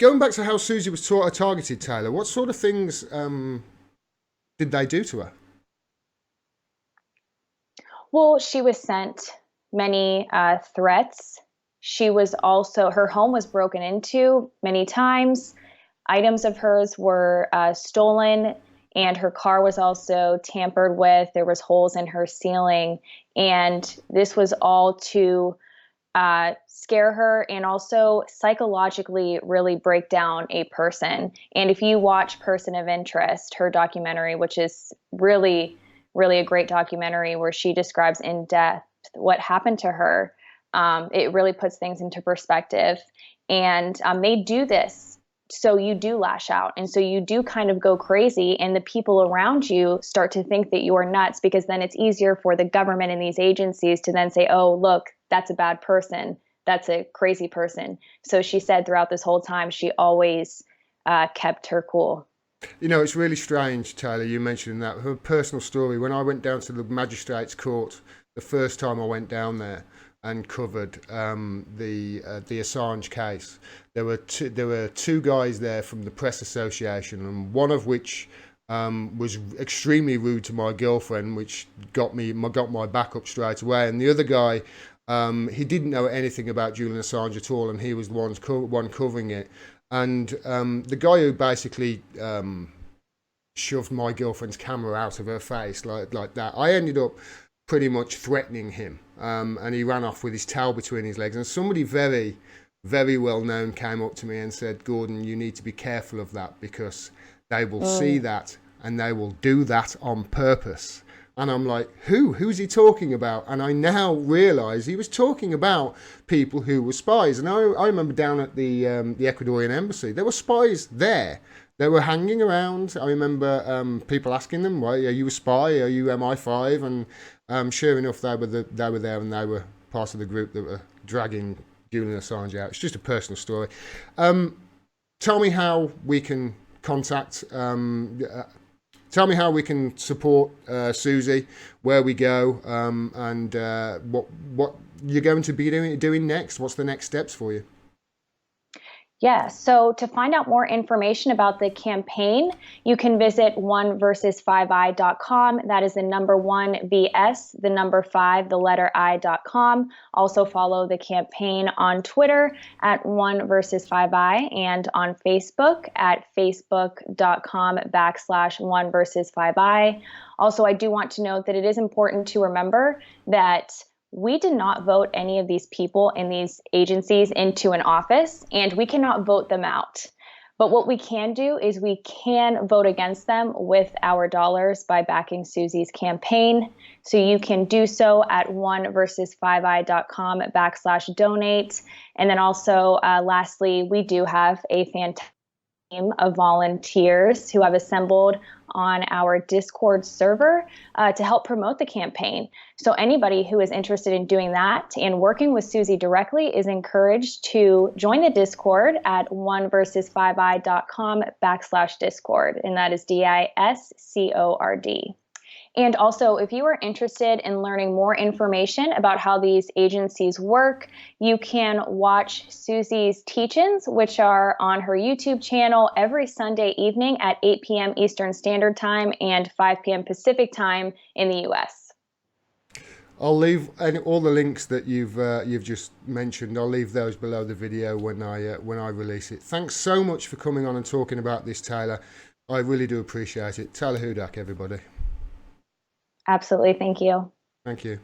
Going back to how Suzi was targeted, Taylor, what sort of things did they do to her? Well, she was sent many threats. She was also, her home was broken into many times. Items of hers were stolen, and her car was also tampered with. There was holes in her ceiling, and this was all to scare her and also psychologically really break down a person. And if you watch Person of Interest, her documentary, which is really a great documentary where she describes in depth what happened to her, it really puts things into perspective. And they do this so you do lash out. And so you do kind of go crazy, and the people around you start to think that you're nuts, because then it's easier for the government and these agencies to then say, oh, look, that's a bad person. That's a crazy person. So she said throughout this whole time, she always kept her cool. You know, it's really strange, Taylor, you mentioned that. Her personal story, when I went down to the magistrate's court, the first time I went down there and covered the Assange case, there were two guys there from the Press Association, and one of which was extremely rude to my girlfriend, which got my back up straight away. And the other guy, he didn't know anything about Julian Assange at all, and he was the one covering it. And the guy who basically shoved my girlfriend's camera out of her face like that, I ended up pretty much threatening him, and he ran off with his tail between his legs. And somebody very, very well known came up to me and said, Gordon, you need to be careful of that, because they will see that and they will do that on purpose. And I'm like, who's he talking about? And I now realise he was talking about people who were spies. And I remember down at the Ecuadorian embassy, there were spies there. They were hanging around. I remember people asking them, "Why are you a spy? Are you MI5?" And sure enough, they were there, and they were part of the group that were dragging Julian Assange out. It's just a personal story. Tell me how we can contact. Tell me how we can support Suzi, where we go, and what you're going to be doing next. What's the next steps for you? Yeah, so to find out more information about the campaign, you can visit oneversus5i.com. That is the number one VS, the number five, the letter I.com. Also follow the campaign on Twitter at one versus 5i, and on Facebook at facebook.com/one versus 5i. Also, I do want to note that it is important to remember that we did not vote any of these people in these agencies into an office, and we cannot vote them out. But what we can do is we can vote against them with our dollars by backing Suzi's campaign. So you can do so at oneversus5i.com/donate. And then also, lastly, we do have a fantastic team of volunteers who have assembled on our Discord server to help promote the campaign. So anybody who is interested in doing that and working with Suzi directly is encouraged to join the Discord at oneversus5i.com/Discord. And that is DISCORD. And also, if you are interested in learning more information about how these agencies work, you can watch Suzi's teach-ins, which are on her YouTube channel every Sunday evening at 8 p.m. Eastern Standard Time and 5 p.m. Pacific Time in the U.S. I'll leave all the links that you've just mentioned. I'll leave those below the video when I release it. Thanks so much for coming on and talking about this, Taylor. I really do appreciate it. Taylor Hudak, everybody. Absolutely. Thank you. Thank you.